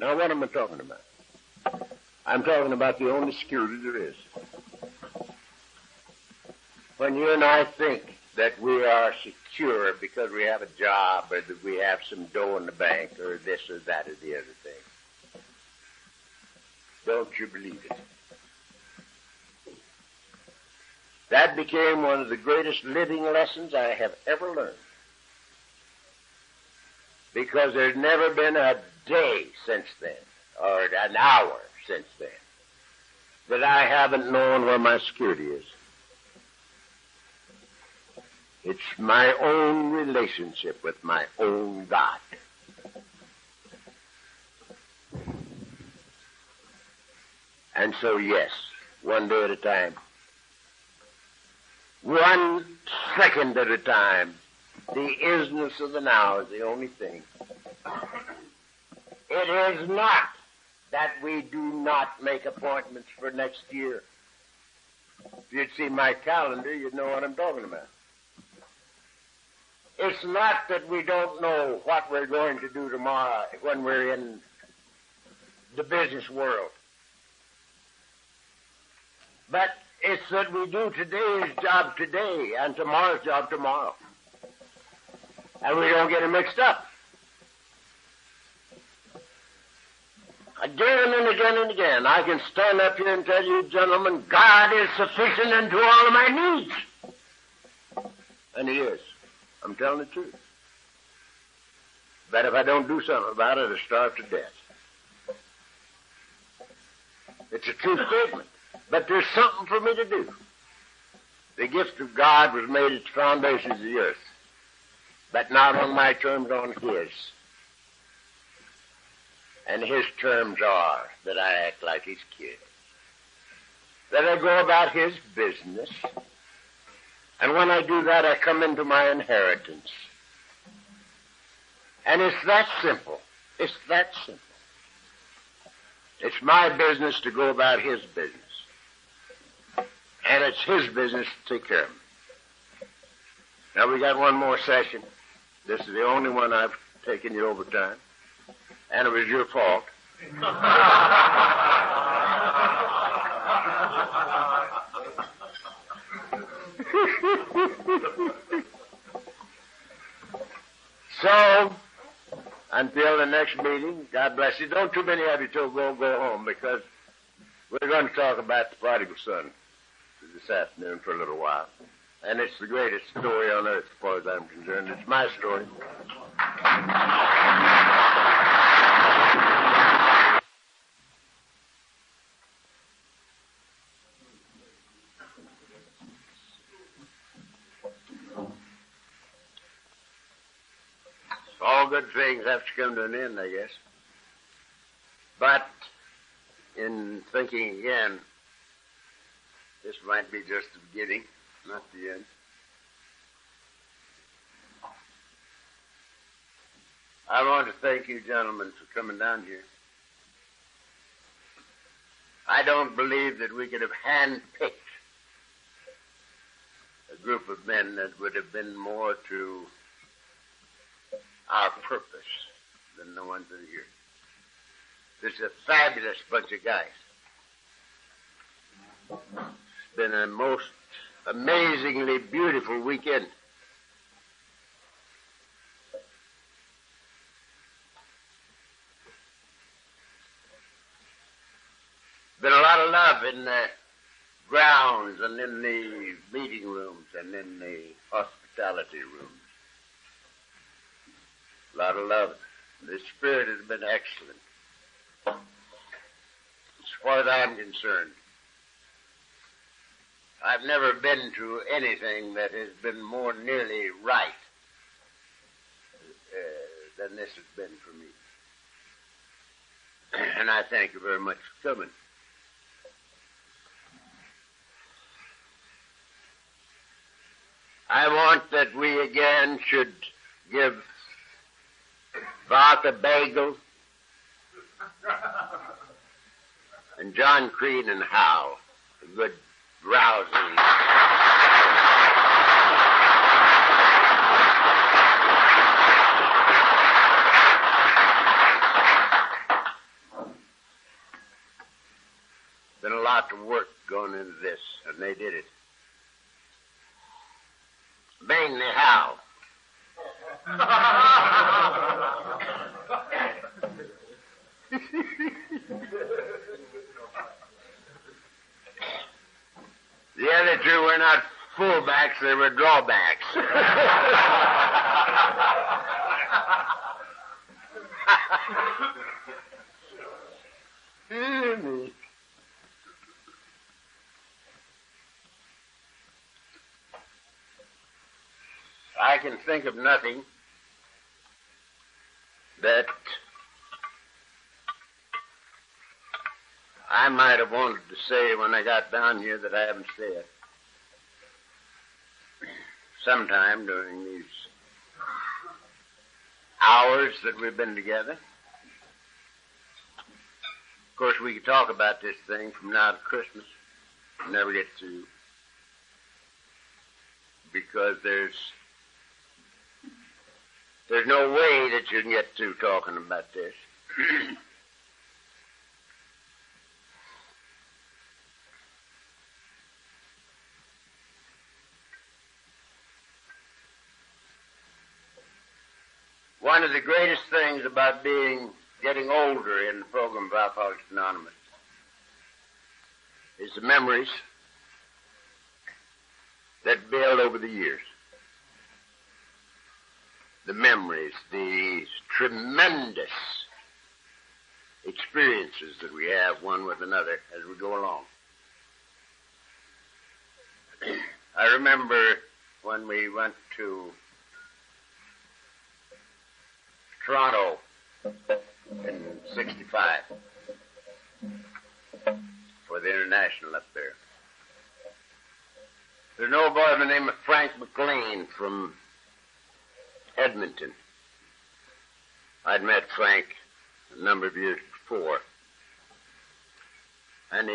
Now, what am I talking about? I'm talking about the only security there is. When you and I think that we are secure because we have a job or that we have some dough in the bank or this or that or the other thing, don't you believe it? That became one of the greatest living lessons I have ever learned. Because there's never been a day since then, or an hour since then, that I haven't known where my security is. It's my own relationship with my own God. And so, yes, one day at a time, 1 second at a time, the isness of the now is the only thing. It is not that we do not make appointments for next year. If you'd see my calendar, you'd know what I'm talking about. It's not that we don't know what we're going to do tomorrow when we're in the business world. But it's that we do today's job today and tomorrow's job tomorrow. And we don't get it mixed up. Again and again and again, I can stand up here and tell you, gentlemen, God is sufficient unto all of my needs. And He is. I'm telling the truth. But if I don't do something about it, I'll starve to death. It's a true statement. But there's something for me to do. The gift of God was made at the foundations of the earth. But not on my terms, on His. And His terms are that I act like His kid. That I go about His business. And when I do that, I come into my inheritance. And it's that simple. It's that simple. It's my business to go about His business. And it's His business to take care of me. Now, we got one more session. This is the only one I've taken you over time. And it was your fault. So, until the next meeting, God bless you. Don't too many of you go home, because we're going to talk about the prodigal son this afternoon for a little while. And it's the greatest story on earth, as far as I'm concerned. It's my story. All good things have to come to an end, I guess. But in thinking again, this might be just the beginning, not the end. I want to thank you, gentlemen, for coming down here. I don't believe that we could have handpicked a group of men that would have been more to our purpose than the ones that are here. This is a fabulous bunch of guys. It's been a most amazingly beautiful weekend. Been a lot of love in the grounds and in the meeting rooms and in the hospitality rooms. A lot of love. The spirit has been excellent. As far as I'm concerned, I've never been to anything that has been more nearly right than this has been for me. And I thank you very much for coming. I want that we again should give Barker Bagel and John Crean and Howe a good rousing. lot of work going into this, and they did it. Mainly how? The other two were not fullbacks, they were drawbacks. I can think of nothing that I might have wanted to say when I got down here that I haven't said. Sometime during these hours that we've been together. Of course, we could talk about this thing from now to Christmas. Never get to. Because there's no way that you can get to talking about this. One of the greatest things about getting older in the program of Alcoholics Anonymous is the memories that build over the years. The memories, these tremendous experiences that we have one with another as we go along. I remember when we went to Toronto in '65 for the International up there. There's an old boy by the name of Frank McLean from Edmonton. I'd met Frank a number of years before, and I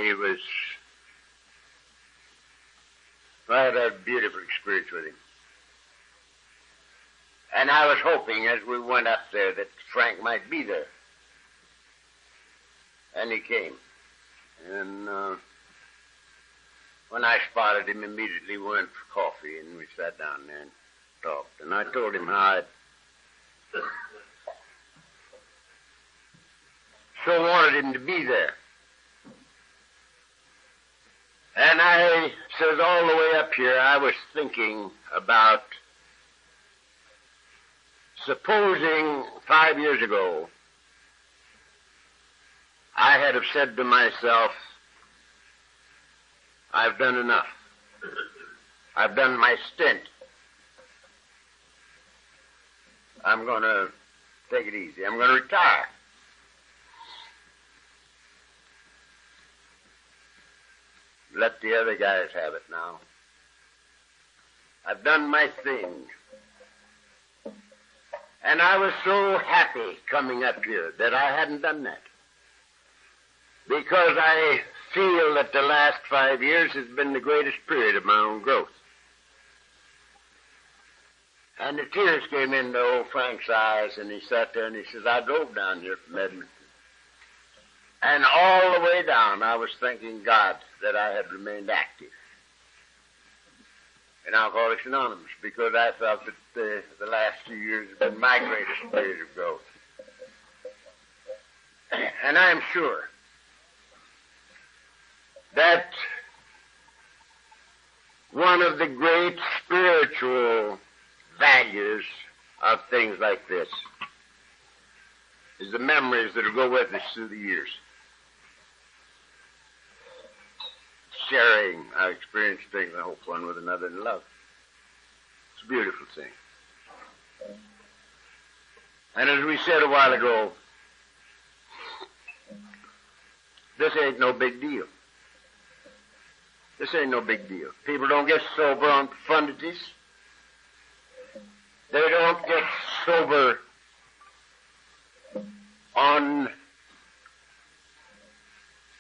had a beautiful experience with him. And I was hoping as we went up there that Frank might be there. And he came. And when I spotted him, immediately we went for coffee, and we sat down there and talked. And I told him how I'd so wanted him to be there. And I says all the way up here, I was thinking about supposing 5 years ago I had have said to myself, I've done enough. I've done my stint. I'm going to take it easy. I'm going to retire. Let the other guys have it now. I've done my thing. And I was so happy coming up here that I hadn't done that. Because I feel that the last 5 years has been the greatest period of my own growth. And the tears came into old Frank's eyes, and he sat there and he says, I drove down here from Edmonton. And all the way down, I was thanking God that I had remained active in Alcoholics Anonymous, because I felt that the last 2 years have been my greatest period of growth. And I'm sure that one of the great spiritual values of things like this is the memories that will go with us through the years. Sharing our experience, things, I hope, one with another in love. It's a beautiful thing. And as we said a while ago, this ain't no big deal. This ain't no big deal. People don't get sober on profundities. They don't get sober on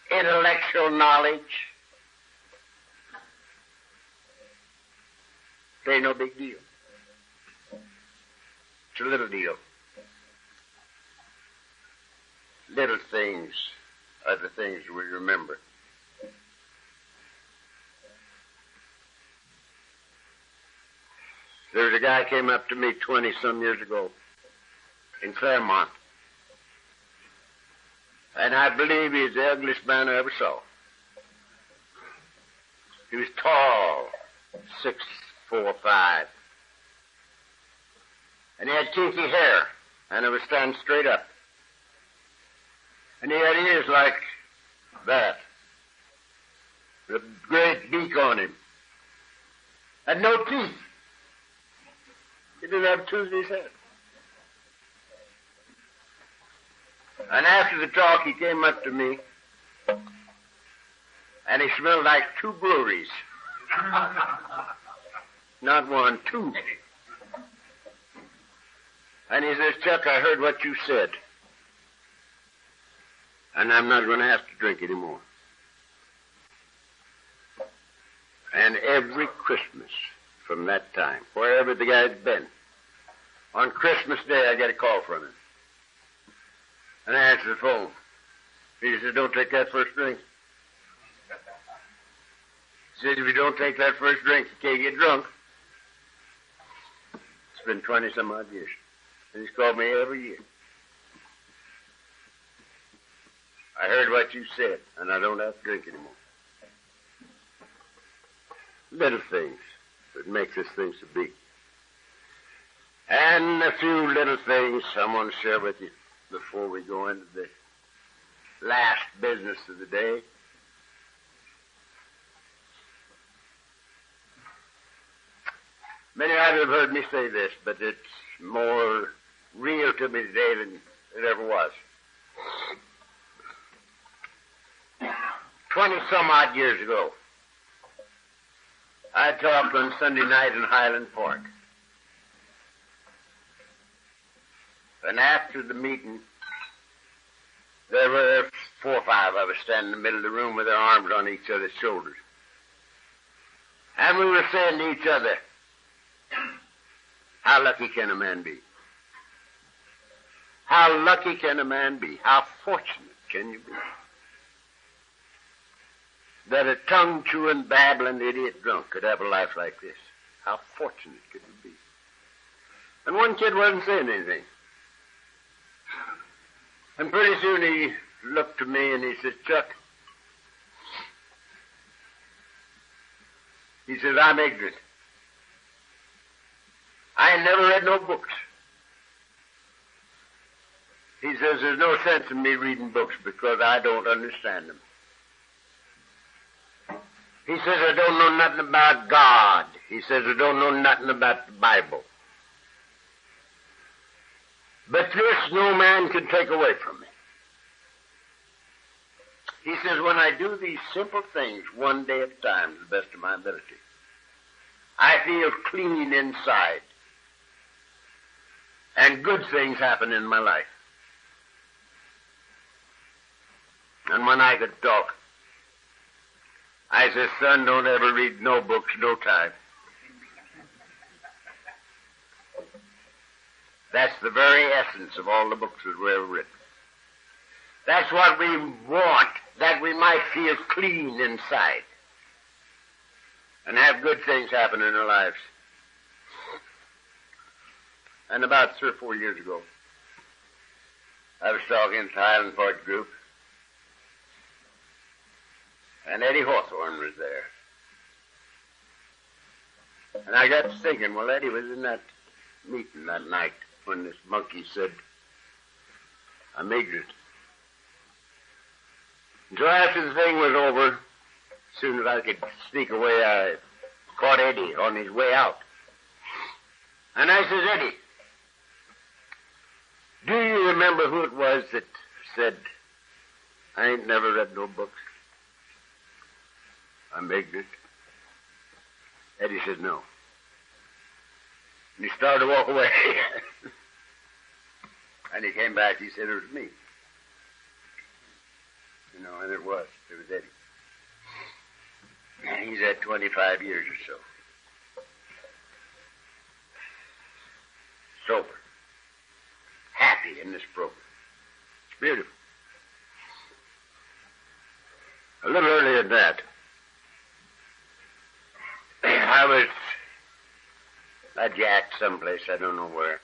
intellectual knowledge. It ain't no big deal. It's a little deal. Little things are the things we remember. There's a guy came up to me 20-some years ago in Claremont. And I believe he's the ugliest man I ever saw. He was tall, 6'4", 5". And he had kinky hair, and it was standing straight up. And he had ears like that, with a great beak on him. Had no teeth. He didn't have tooth in his head. And after the talk, he came up to me, and he smelled like 2 breweries. Not 1, 2. And he says, Chuck, I heard what you said, and I'm not going to have to drink anymore. And every Christmas from that time, wherever the guy's been, on Christmas Day, I get a call from him. And I answer the phone. He says, don't take that first drink. He says, if you don't take that first drink, you can't get drunk. It's been 20-some odd years. And he's called me every year. I heard what you said, and I don't have to drink anymore. Little things that make this thing so big. And a few little things I want to share with you before we go into the last business of the day. Many of you have heard me say this, but it's more real to me today than it ever was. 20-some odd years ago, I talked on Sunday night in Highland Park. And after the meeting, there were 4 or 5 of us standing in the middle of the room with our arms on each other's shoulders. And we were saying to each other, how lucky can a man be? How lucky can a man be? How fortunate can you be? That a tongue-chewing, babbling idiot drunk could have a life like this. How fortunate could you be? And one kid wasn't saying anything. And pretty soon he looked to me and he says, Chuck, he says, I'm ignorant. I never read no books. He says, there's no sense in me reading books because I don't understand them. He says, I don't know nothing about God. He says, I don't know nothing about the Bible. But this no man can take away from me. He says, when I do these simple things one day at a time to the best of my ability, I feel clean inside. And good things happen in my life. And when I could talk, I said, son, don't ever read no books, no time. That's the very essence of all the books that were ever written. That's what we want, that we might feel clean inside and have good things happen in our lives. And about 3 or 4 years ago, I was talking to the Highland Park group, and Eddie Hawthorne was there. And I got to thinking, well, Eddie was in that meeting that night when this monkey said, I'm ignorant. And so after the thing was over, as soon as I could sneak away, I caught Eddie on his way out. And I says, Eddie, do you remember who it was that said, I ain't never read no books? I'm ignorant. Eddie said, no. And he started to walk away. And he came back, he said, it was me. You know, and it was Eddie. And he's had 25 years or so. Sober. Happy in this program. It's beautiful. A little earlier than that, I was a jack someplace, I don't know where.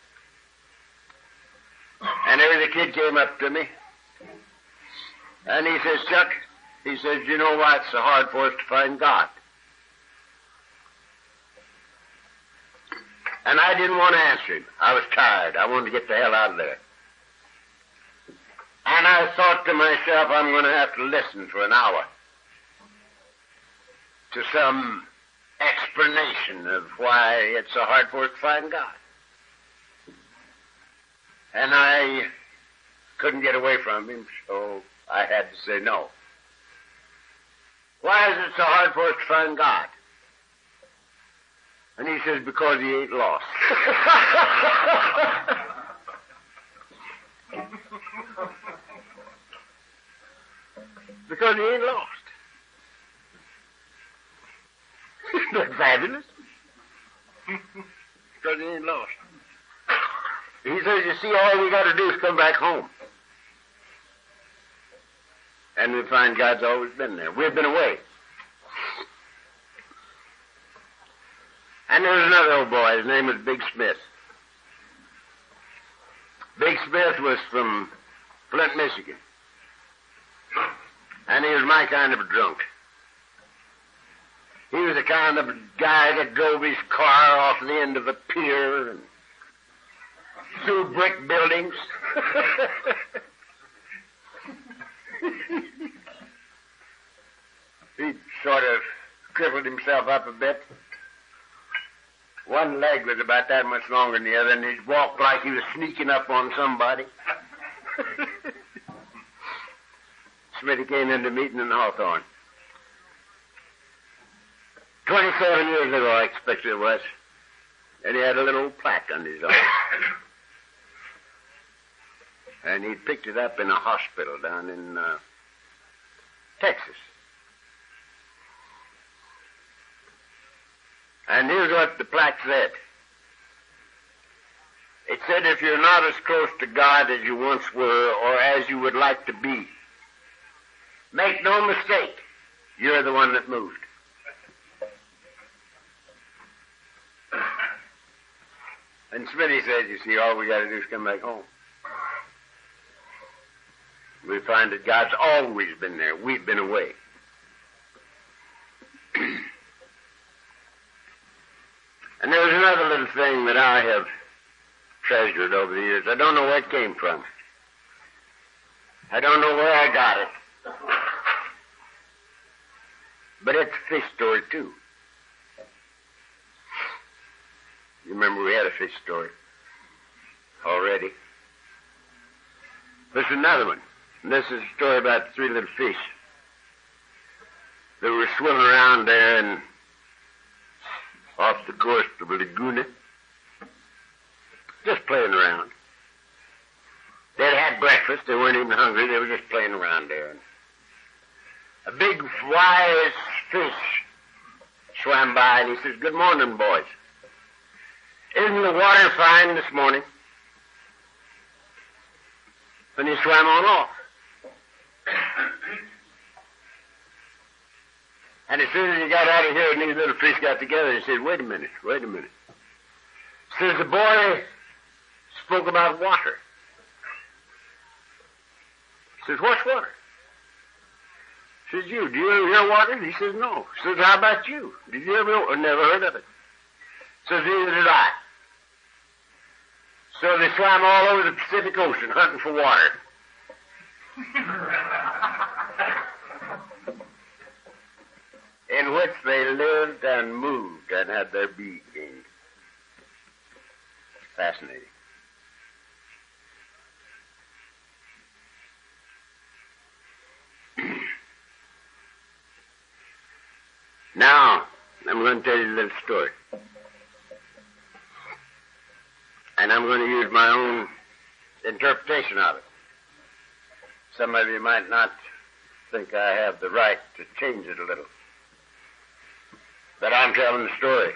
And there the kid came up to me, and he says, Chuck, he says, you know why it's so hard for us to find God? And I didn't want to answer him. I was tired. I wanted to get the hell out of there. And I thought to myself, I'm going to have to listen for an hour to some explanation of why it's so hard for us to find God. And I couldn't get away from him, so I had to say no. Why is it so hard for us to find God? And he says, because he ain't lost. Because he ain't lost. Isn't that fabulous? Because he ain't lost. He says, you see, all we got to do is come back home. And we find God's always been there. We've been away. And there was another old boy. His name was Big Smith. Big Smith was from Flint, Michigan. And he was my kind of a drunk. He was the kind of guy that drove his car off the end of a pier and through brick buildings. He sort of crippled himself up a bit. One leg was about that much longer than the other, and he walked like he was sneaking up on somebody. Smitty came into meeting in Hawthorne. 27 years ago, I expect it was. And he had a little plaque under his arm. And he picked it up in a hospital down in Texas. And here's what the plaque said. It said, if you're not as close to God as you once were or as you would like to be, make no mistake, you're the one that moved. And Smitty said, you see, all we got to do is come back home. We find that God's always been there. We've been away. And there was another little thing that I have treasured over the years. I don't know where it came from. I don't know where I got it. But it's a fish story, too. You remember we had a fish story already. This is another one. And this is a story about three little fish that were swimming around there and off the coast of Laguna, just playing around. They'd had breakfast. They weren't even hungry. They were just playing around there. A big, wise fish swam by, and he says, good morning, boys. Isn't the water fine this morning? And he swam on off. And as soon as he got out of here and these little fish got together, he said, wait a minute. Says the boy spoke about water. Says, what's water? Says, do you ever hear water? He says, no. Says, how about you? Did you ever never heard of it? Says, neither did I. So they swam all over the Pacific Ocean hunting for water. In which they lived and moved and had their being. Fascinating. Now, I'm going to tell you a little story. And I'm going to use my own interpretation of it. Some of you might not think I have the right to change it a little. But I'm telling the story.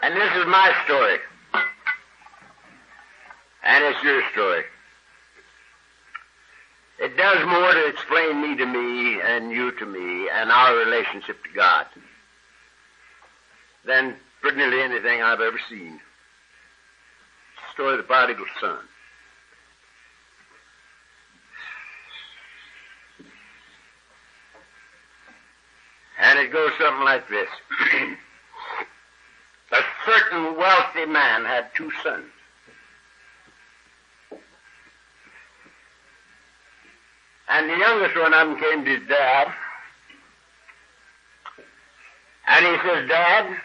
And this is my story. And it's your story. It does more to explain me to me and you to me and our relationship to God than pretty nearly anything I've ever seen. The story of the prodigal son. And it goes something like this. A certain wealthy man had two sons. And the youngest one of them came to his dad, and he says, Dad,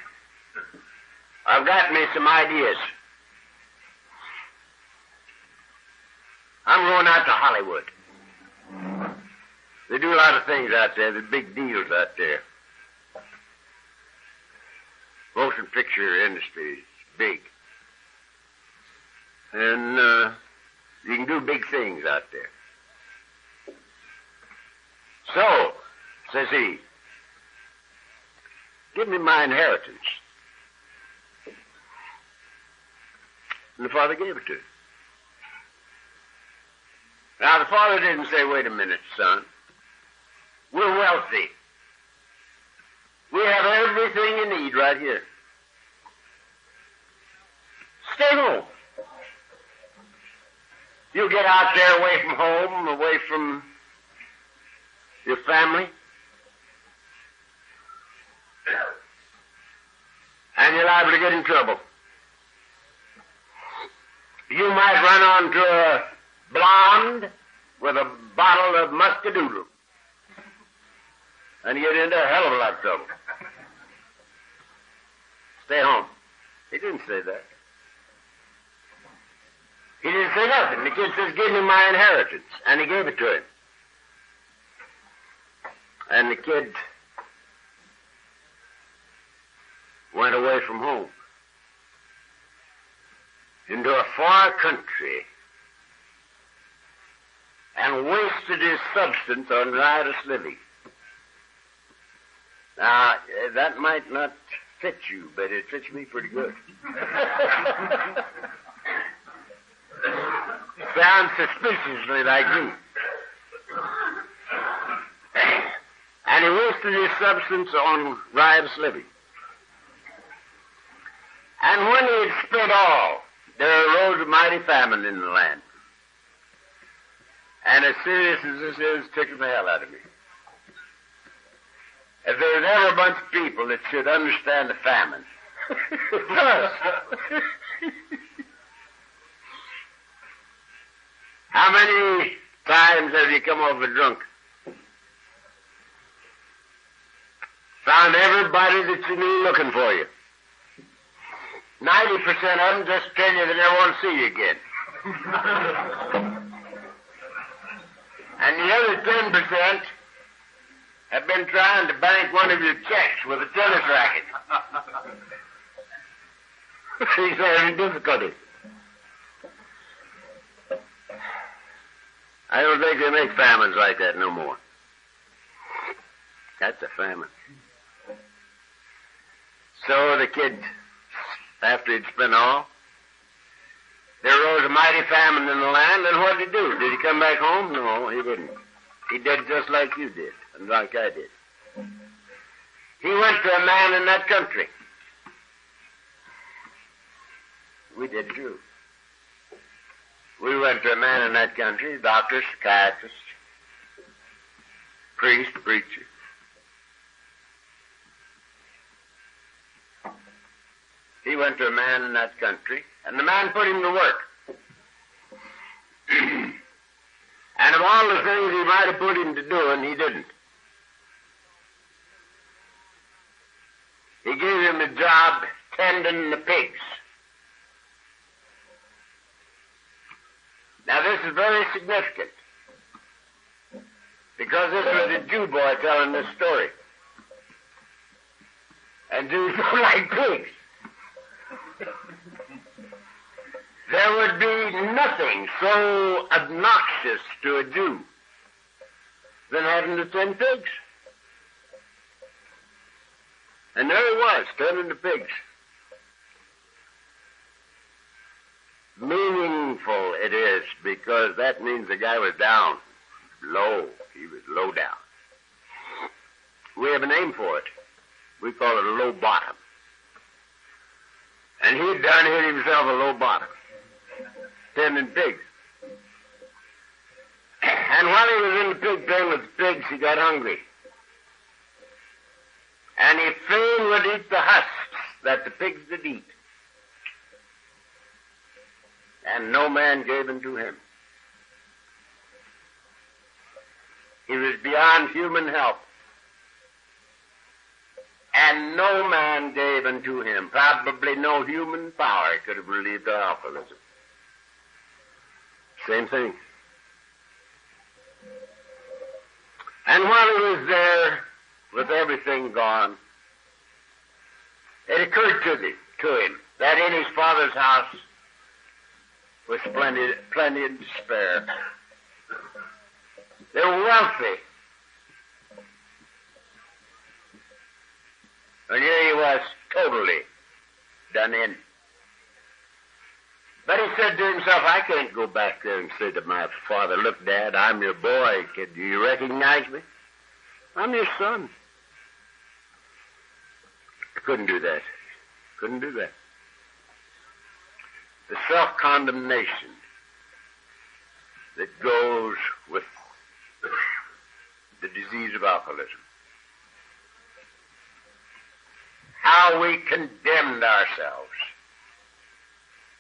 I've got me some ideas. I'm going out to Hollywood. They do a lot of things out there. There's big deals out there. Motion picture industry is big. And you can do big things out there. So, says he, give me my inheritance. And the father gave it to him. Now, the father didn't say, wait a minute, son. We're wealthy. We have everything you need right here. Stay home. You get out there away from home, away from your family, and you're liable to get in trouble. You might run onto a blonde with a bottle of muscadoodle and get into a hell of a lot of trouble. Stay home. He didn't say that. He didn't say nothing. The kid says, give me my inheritance. And he gave it to him. And the kid went away from home into a far country and wasted his substance on riotous living. Now, that might not fit you, but it fits me pretty good. Sounds suspiciously like me. And he wasted his substance on riotous living. And when he had spent all, there arose a mighty famine in the land. And as serious as this is, it tickled the hell out of me. If there's ever a bunch of people that should understand the famine, it's us. How many times have you come over drunk? Found everybody that you knew looking for you. 90% of them just tell you they never want to see you again. And the other 10% have been trying to bank one of your checks with a tennis racket. He's having difficulty. I don't think they make famines like that no more. That's a famine. So the kid, after he'd spent all, there arose a mighty famine in the land, and what did he do? Did he come back home? No, he didn't. He did just like you did, and like I did. He went to a man in that country. We did too. We went to a man in that country, doctor, psychiatrist, priest, preacher. He went to a man in that country, and the man put him to work. And of all the things he might have put him to doing, he didn't. He gave him the job tending the pigs. Now, this is very significant, because this was a Jew boy telling this story. And Jews don't like pigs. There would be nothing so obnoxious to a Jew than having to tend pigs. And there he was, tending the pigs. Meaningful it is, because that means the guy was down. low. He was low down. We have a name for it. We call it a low bottom. And he'd done hit himself a low bottom, tending pigs. And while he was in the pig pen with the pigs, he got hungry. And he fain would eat the husks that the pigs did eat. And no man gave unto him. He was beyond human help. And no man gave unto him. Probably no human power could have relieved the alcoholism. Same thing. And while he was there, with everything gone, it occurred to him that in his father's house was plenty and to spare. They were wealthy. And here he was, totally done in. But he said to himself, I can't go back there and say to my father, look, Dad, I'm your boy. Do you recognize me? I'm your son. I couldn't do that. Couldn't do that. The self-condemnation that goes with the disease of alcoholism. How we condemned ourselves.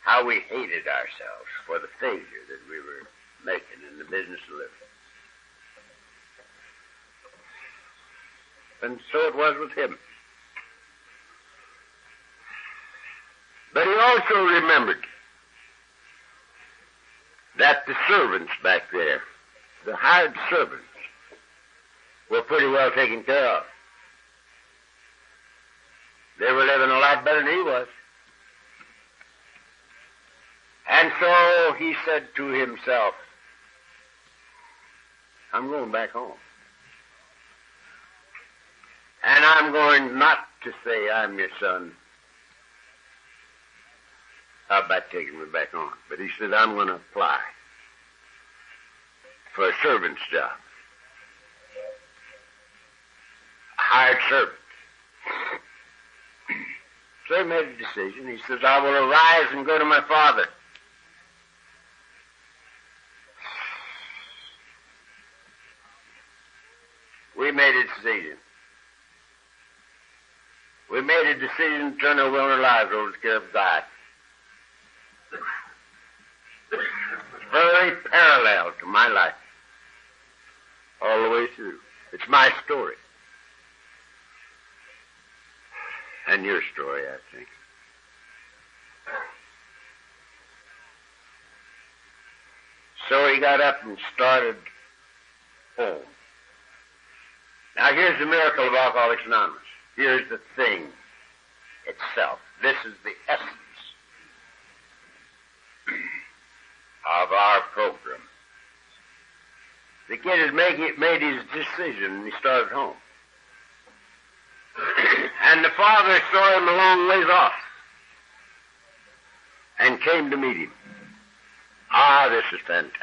How we hated ourselves for the failure that we were making in the business of living. And so it was with him. But he also remembered that the servants back there, the hired servants, were pretty well taken care of. They were living a lot better than he was. And so he said to himself, I'm going back home. And I'm going not to say I'm your son. How about taking me back on? But he said, I'm going to apply for a servant's job. A hired servant. So he made a decision. He says, I will arise and go to my father. We made a decision. We made a decision to turn our will and our lives over to the care of God. It's very parallel to my life. All the way through. It's my story. And your story, I think. So he got up and started home. Now here's the miracle of Alcoholics Anonymous. Here's the thing itself. This is the essence of our program. The kid had made his decision and he started home. And the father saw him a long ways off and came to meet him. Ah, this is fantastic.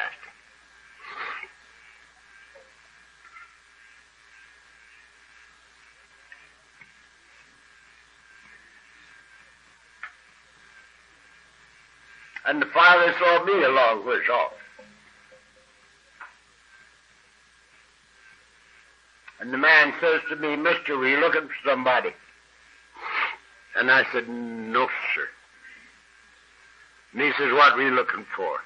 And the father saw me a long ways off. And the man says to me, Mister, were you looking for somebody? And I said, no, sir. And he says, what were you looking for?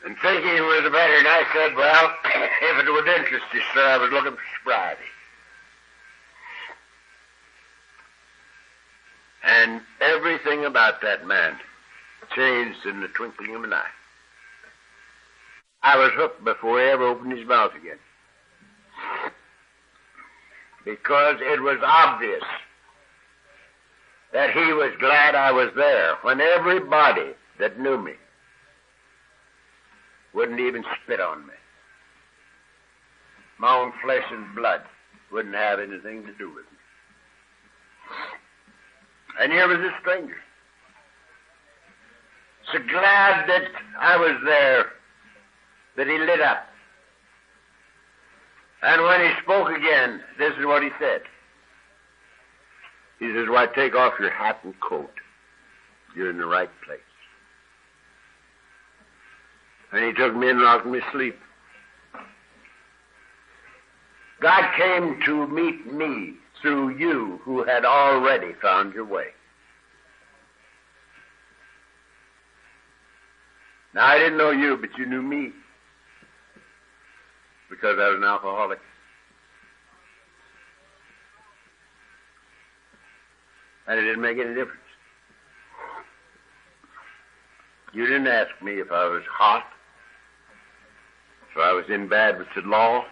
And thinking it was better, and I said, well, if it would interest you, sir, I was looking for sobriety. And everything about that man changed in the twinkling of an eye. I was hooked before he ever opened his mouth again. Because it was obvious that he was glad I was there when everybody that knew me wouldn't even spit on me. My own flesh and blood wouldn't have anything to do with me. And here was this stranger. So glad that I was there that he lit up. And when he spoke again, this is what he said. He says, why, take off your hat and coat. You're in the right place. And he took me and rocked me asleep. God came to meet me through you who had already found your way. Now, I didn't know you, but you knew me because I was an alcoholic. And it didn't make any difference. You didn't ask me if I was hot, if I was in bad with the law,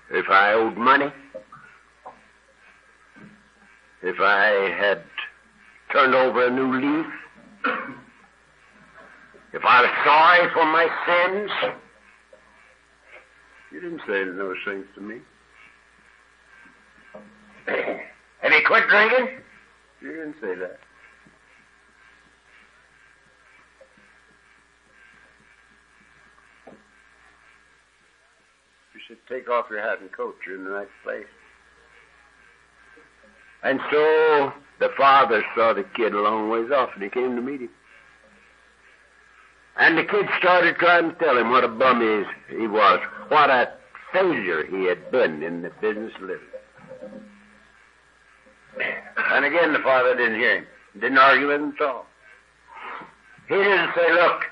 if I owed money, if I had turned over a new leaf, if I was sorry for my sins. You didn't say those things to me. Have you quit drinking? You didn't say that. You should take off your hat and coat. You're in the right place. And so the father saw the kid a long ways off, and he came to meet him. And the kid started trying to tell him what a bum he was, what a failure he had been in the business of living. And again, the father didn't hear him. Didn't argue with him at all. He didn't say, look,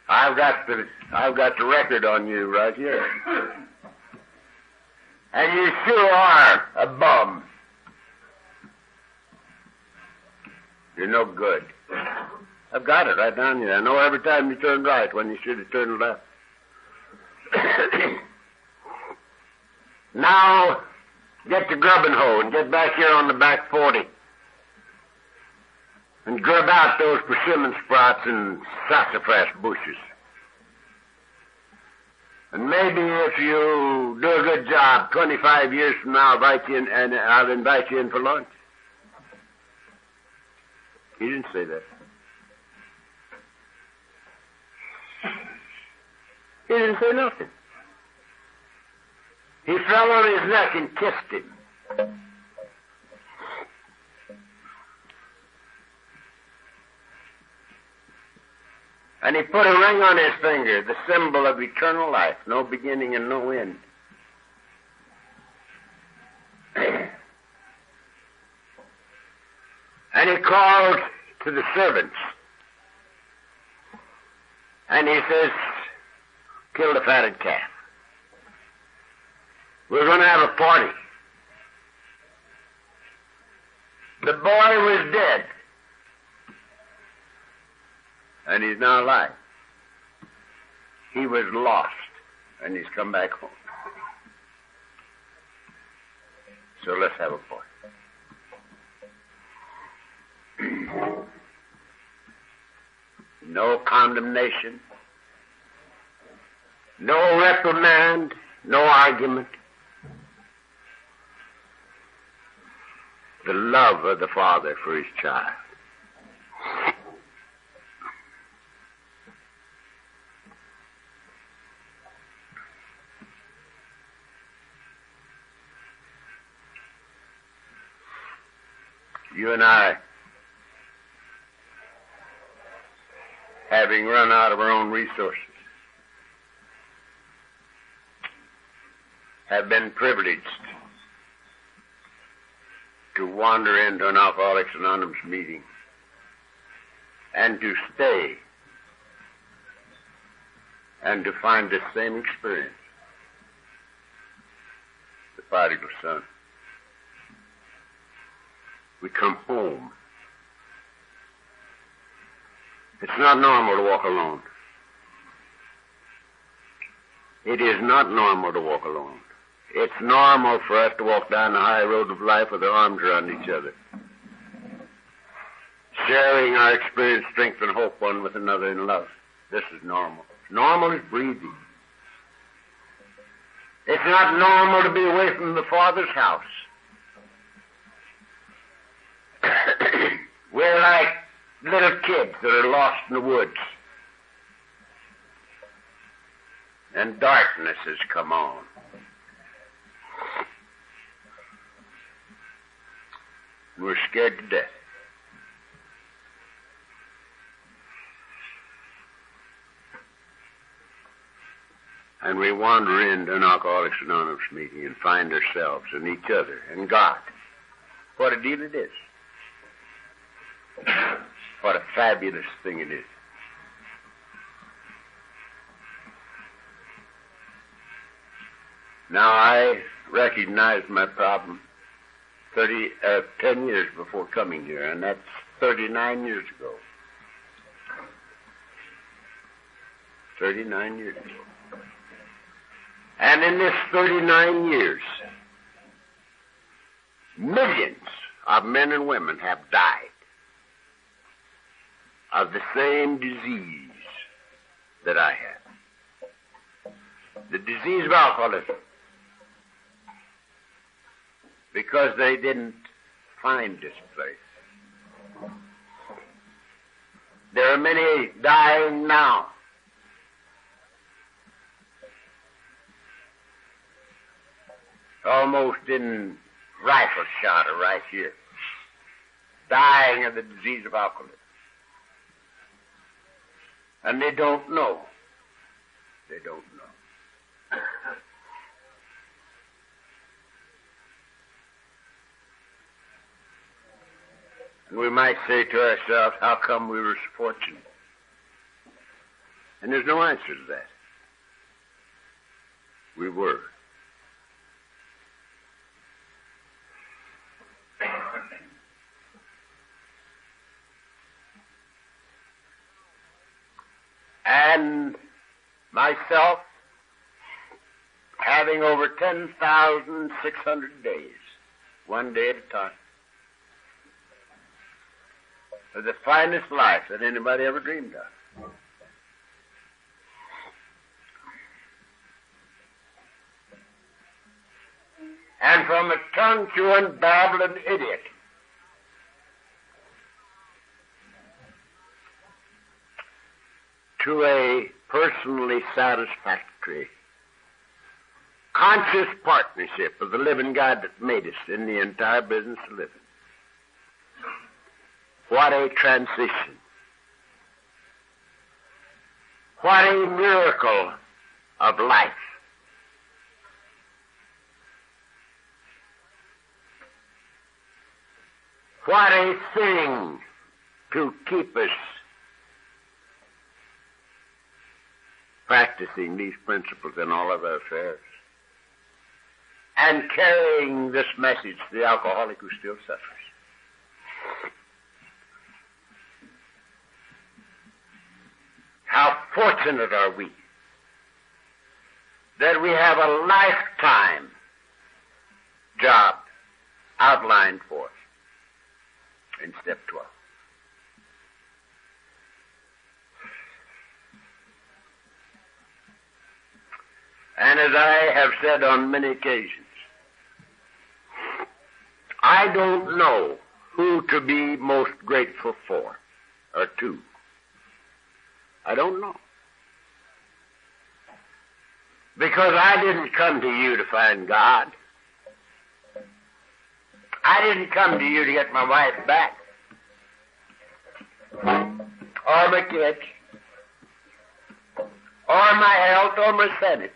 I've got the record on you right here. And you sure are a bum. You're no good. I've got it right down here. I know every time you turn right when you should have turned left. Now, get the grubbing hoe and get back here on the back 40. And grub out those persimmon sprouts and sassafras bushes. And maybe if you do a good job, 25 years from now, I'll invite you in for lunch. He didn't say that. He didn't say nothing. He fell on his neck and kissed him. And he put a ring on his finger, the symbol of eternal life, no beginning and no end. And he called to the servants. And he says, kill the fatted calf. We're going to have a party. The boy was dead. And he's now alive. He was lost, and he's come back home. So let's have a party. No condemnation, no reprimand, no argument. The love of the father for his child. You and I, having run out of our own resources, have been privileged to wander into an Alcoholics Anonymous meeting and to stay and to find the same experience. The prodigal son. We come home. It's not normal to walk alone. It is not normal to walk alone. It's normal for us to walk down the high road of life with our arms around each other, sharing our experience, strength, and hope one with another in love. This is normal. Normal is breathing. It's not normal to be away from the Father's house. We're like little kids that are lost in the woods. And darkness has come on. And we're scared to death. And we wander into an Alcoholics Anonymous meeting and find ourselves and each other and God. What a deal it is. What a fabulous thing it is. Now, I recognized my problem 10 years before coming here, and that's 39 years ago. 39 years ago. And in this 39 years, millions of men and women have died of the same disease that I had. The disease of alcoholism. Because they didn't find this place. There are many dying now. Almost in rifle shot right here. Dying of the disease of alcoholism. And they don't know. They don't know. And we might say to ourselves, how come we were so fortunate? And there's no answer to that. We were. And myself, having over 10,600 days, one day at a time, of the finest life that anybody ever dreamed of. And from a tongue-chewing, babbling idiot to a personally satisfactory, conscious partnership of the living God that made us in the entire business of living. What a transition. What a miracle of life. What a thing to keep us practicing these principles in all of our affairs and carrying this message to the alcoholic who still suffers. How fortunate are we that we have a lifetime job outlined for us in step 12. And as I have said on many occasions, I don't know who to be most grateful for or to. I don't know. Because I didn't come to you to find God. I didn't come to you to get my wife back. Or my kids. Or my health or my sanity.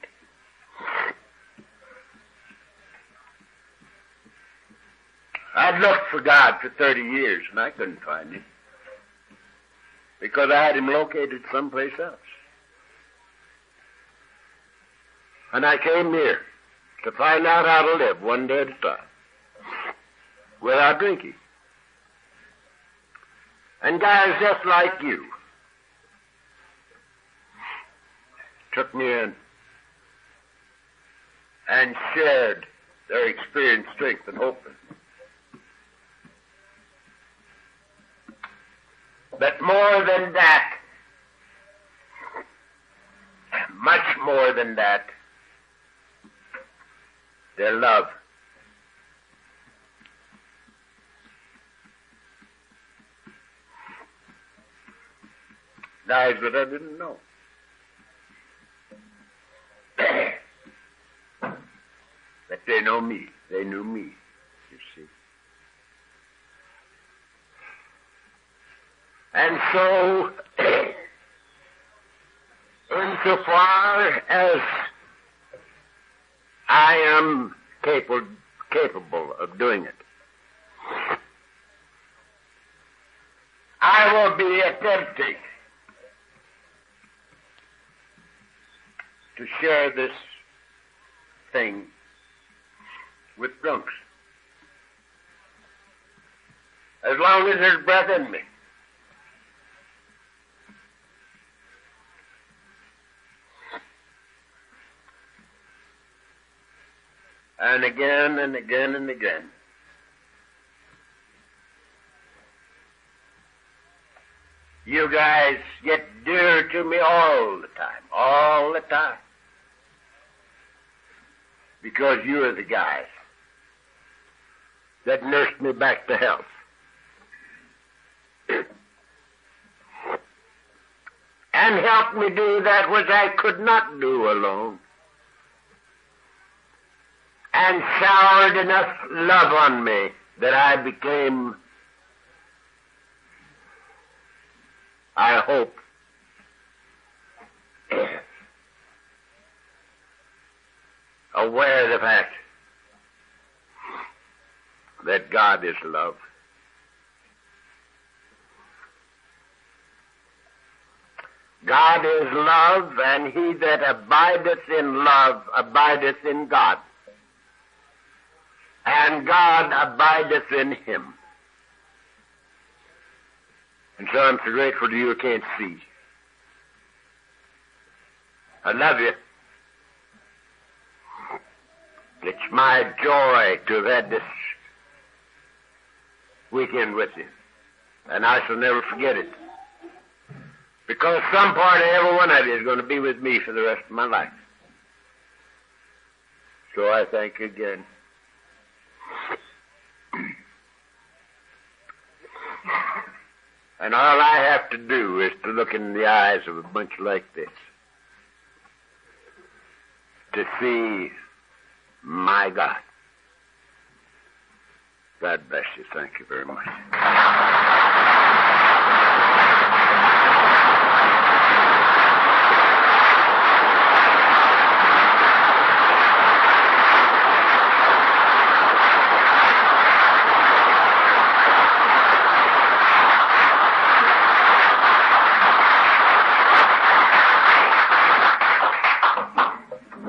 I'd looked for God for 30 years and I couldn't find him. Because I had him located someplace else. And I came here to find out how to live one day at a time without drinking. And guys just like you took me in and shared their experience, strength, and hope with me. But more than that, much more than that, their love. Guys that I didn't know. But they know me. They knew me, you see. And so, insofar as I am capable of doing it, I will be attempting to share this thing with drunks. As long as there's breath in me. And again and again and again. You guys get dear to me all the time. Because you are the guys that nursed me back to health. And helped me do that which I could not do alone. And showered enough love on me that I became, I hope, aware of the fact that God is love. God is love, and he that abideth in love abideth in God, and God abideth in him. And so I'm so grateful to you who can't see. I love you. It's my joy to have had this weekend with you, and I shall never forget it. Because some part of every one of you is going to be with me for the rest of my life. So I thank you again. And all I have to do is to look in the eyes of a bunch like this to see my God. God bless you. Thank you very much.